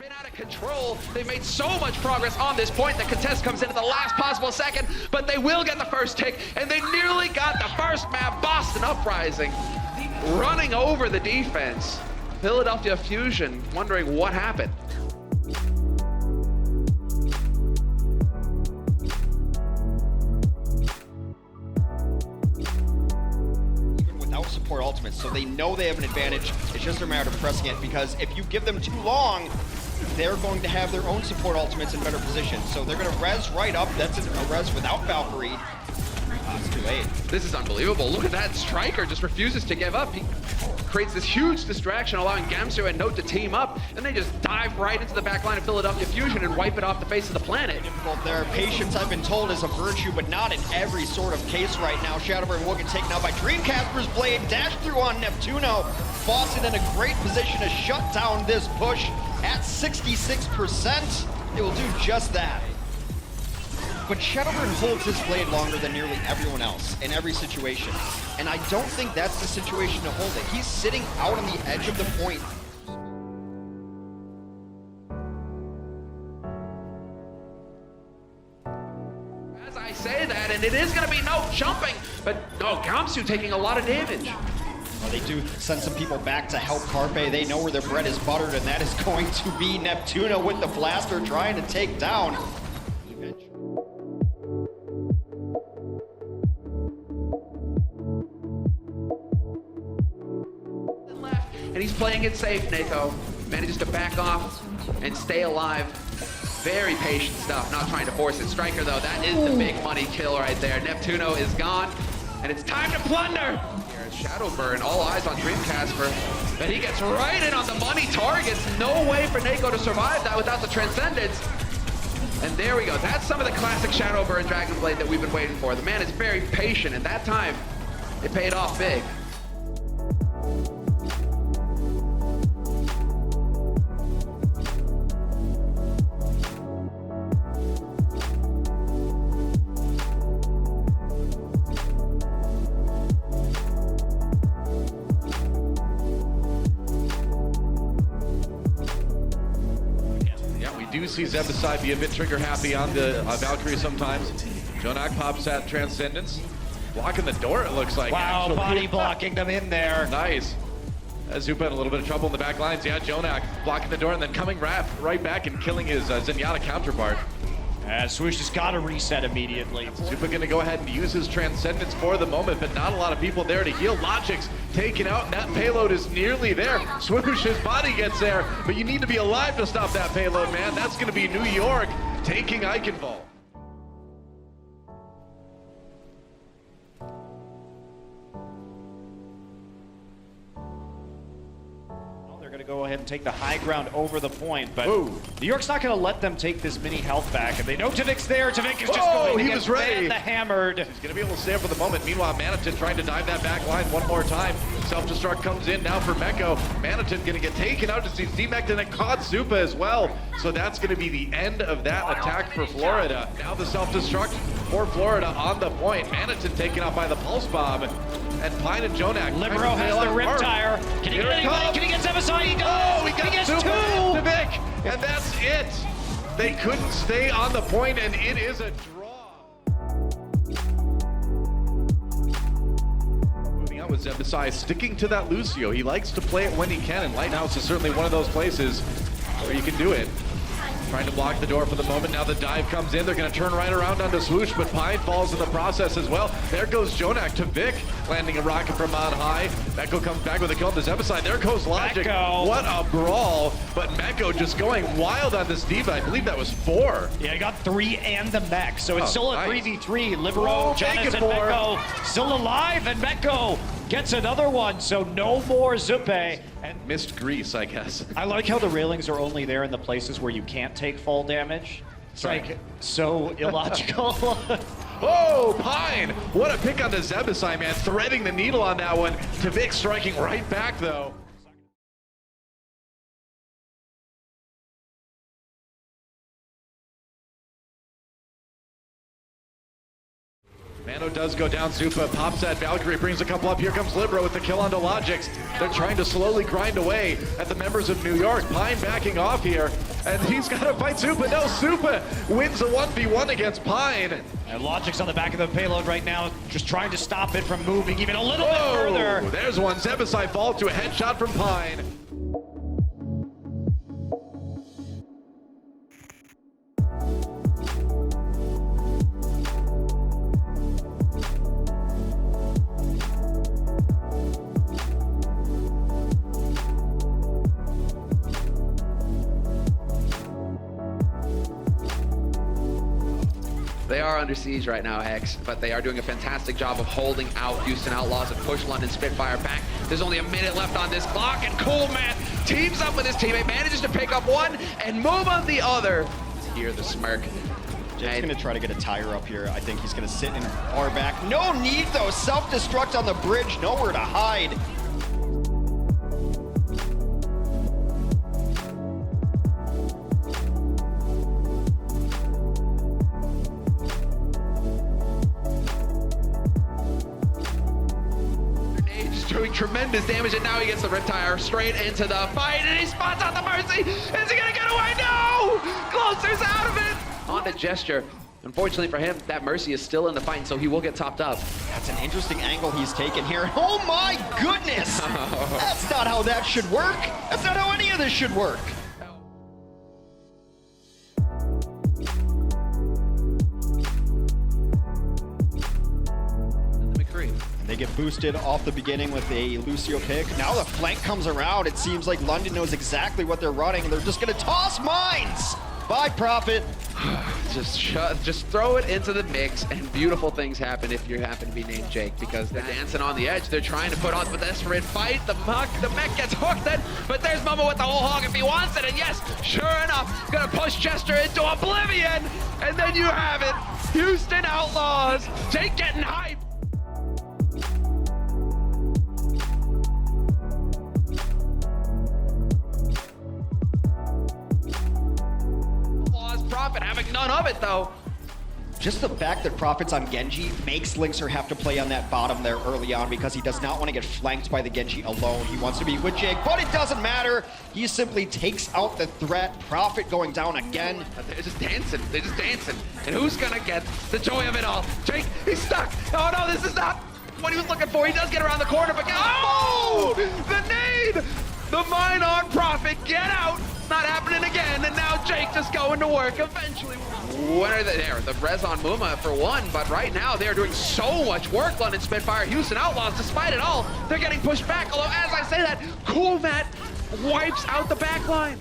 been out of control. They've made so much progress on this point. The contest comes in at the last possible second, but they will get the first tick, and they nearly got the first map. Boston Uprising running over the defense. Philadelphia Fusion wondering what happened. Support ultimates, so they know they have an advantage. It's just a matter of pressing it, because if you give them too long, they're going to have their own support ultimates in better position. So they're going to res right up. That's a res without Valkyrie. It's too late. This is unbelievable. Look at that. Striker just refuses to give up. He creates this huge distraction, allowing Gamsu and Note to team up, and they just dive right into the back line of Philadelphia Fusion and wipe it off the face of the planet. Difficult there. Patience, I've been told, is a virtue, but not in every sort of case right now. Shadowburn will get taken out by Dreamcatcher's Blade, dash through on Neptuno. Boston in a great position to shut down this push at 66%. It will do just that. But Shadowburn holds his blade longer than nearly everyone else in every situation. And I don't think that's the situation to hold it. He's sitting out on the edge of the point. As I say that, and it is going to be no jumping, but no, Gamsu taking a lot of damage. Well, they do send some people back to help Carpe. They know where their bread is buttered, and that is going to be Neptuno with the blaster trying to take down. And he's playing it safe, Nako. Manages to back off and stay alive. Very patient stuff, not trying to force it. Striker, though, that is the big money kill right there. Neptuno is gone, and it's time to plunder. Here's Shadowburn, all eyes on Dreamcatcher, but he gets right in on the money targets. No way for Nako to survive that without the Transcendence. And there we go. That's some of the classic Shadowburn Dragonblade that we've been waiting for. The man is very patient, and that time, it paid off big. Do see Zebasai be a bit trigger happy on the Valkyrie sometimes. Jonak pops that Transcendence. Blocking the door, it looks like. Wow, actually. body blocking them in there. Nice. Zupa in a little bit of trouble in the back lines. Yeah, Jonak blocking the door and then coming right back and killing his Zenyatta counterpart. Swoosh has got to reset immediately. Zupa gonna go ahead and use his Transcendence for the moment, but not a lot of people there to heal. Logic's taken out, and that payload is nearly there. Swoosh, his body gets there, but you need to be alive to stop that payload, man. That's gonna be New York taking Eichenwald. Going to go ahead and take the high ground over the point, but Whoa. New York's not going to let them take this mini health back, and they know Tavik's there. Tavik is just Whoa, going to he was ready. the hammered. He's going to be able to stay up for the moment. Meanwhile, Manitin trying to dive that back line one more time. Self-destruct comes in now for Meko. Manitin going to get taken out. Just D-Mech and it caught Zupa as well. So that's going to be the end of that attack for Florida. Now the self-destruct for Florida on the point. Manitin taken out by the Pulse Bomb. And Pine and Jonak. Libero has the Riptire. Can he get anybody? Can he get Zebasai? He does! Oh, he gets two! Vic, and that's it. They couldn't stay on the point, and it is a draw. Moving on with Zebasai, sticking to that Lucio. He likes to play it when he can, and Lighthouse is certainly one of those places where you can do it. Trying to block the door for the moment. Now the dive comes in. They're going to turn right around onto Swoosh, but Pine falls in the process as well. There goes Jonak to Vic, landing a rocket from on high. Meko comes back with a kill on the Zebasai. There goes Logic. Meko. What a brawl, but Meko just going wild on this diva. I believe that was 4. Yeah, he got 3 and the mech, so it's still a nice. 3v3. Libero, Jonathan, Meko still alive, and Meko gets another one, so no more Zupe. And Missed Grease, I guess. I like how the railings are only there in the places where you can't take fall damage. It's like so illogical. Oh, Pine! What a pick on the Zebasai, man. Threading the needle on that one. Tavik striking right back, though. Nano does go down. Supa pops that Valkyrie, brings a couple up. Here comes Libero with the kill onto Logix. They're trying to slowly grind away at the members of New York. Pine backing off here, and he's got to fight Supa. No, Supa wins a 1v1 against Pine. And Logix on the back of the payload right now, just trying to stop it from moving even a little bit further. There's one. Zebasai fall to a headshot from Pine. They are under siege right now, X, but they are doing a fantastic job of holding out Houston Outlaws and push London Spitfire back. There's only a minute left on this clock, and Coolman teams up with his teammate, manages to pick up one and move on the other. Hear the smirk. Jake's gonna try to get a tire up here. I think he's gonna sit in far back. No need though, self-destruct on the bridge, nowhere to hide. Doing tremendous damage, and now he gets the retire straight into the fight, and he spots out the Mercy. Is he gonna get away? No! Closer's out of it! On to Gesture. Unfortunately for him, that Mercy is still in the fight, so he will get topped up. That's an interesting angle he's taken here. Oh my goodness! That's not how that should work. That's not how any of this should work. They get boosted off the beginning with a Lucio pick. Now the flank comes around. It seems like London knows exactly what they're running. They're just gonna toss mines. Bye, Prophet. Just throw it into the mix, and beautiful things happen if you happen to be named Jake, because they're dancing on the edge. They're trying to put on the desperate fight. The mech gets hooked in, but there's Momo with the whole hog if he wants it. And yes, sure enough, gonna push Chester into oblivion. And then you have it. Houston Outlaws. Jake getting hyped. Prophet having none of it though. Just the fact that Prophet's on Genji makes Linkser have to play on that bottom there early on, because he does not want to get flanked by the Genji alone. He wants to be with Jake, but it doesn't matter. He simply takes out the threat. Prophet going down again. They're just dancing. They're just dancing. And who's gonna get the joy of it all? Jake, he's stuck. Oh no, this is not what he was looking for. He does get around the corner, but oh! The nade! The mine on Prophet. Get out! Not happening again, and now Jake just going to work eventually. When are they there? The res on Muma for one, but right now they're doing so much work. London Spitfire, Houston Outlaws, despite it all, they're getting pushed back. Although, as I say that, Cool Matt wipes out the back line.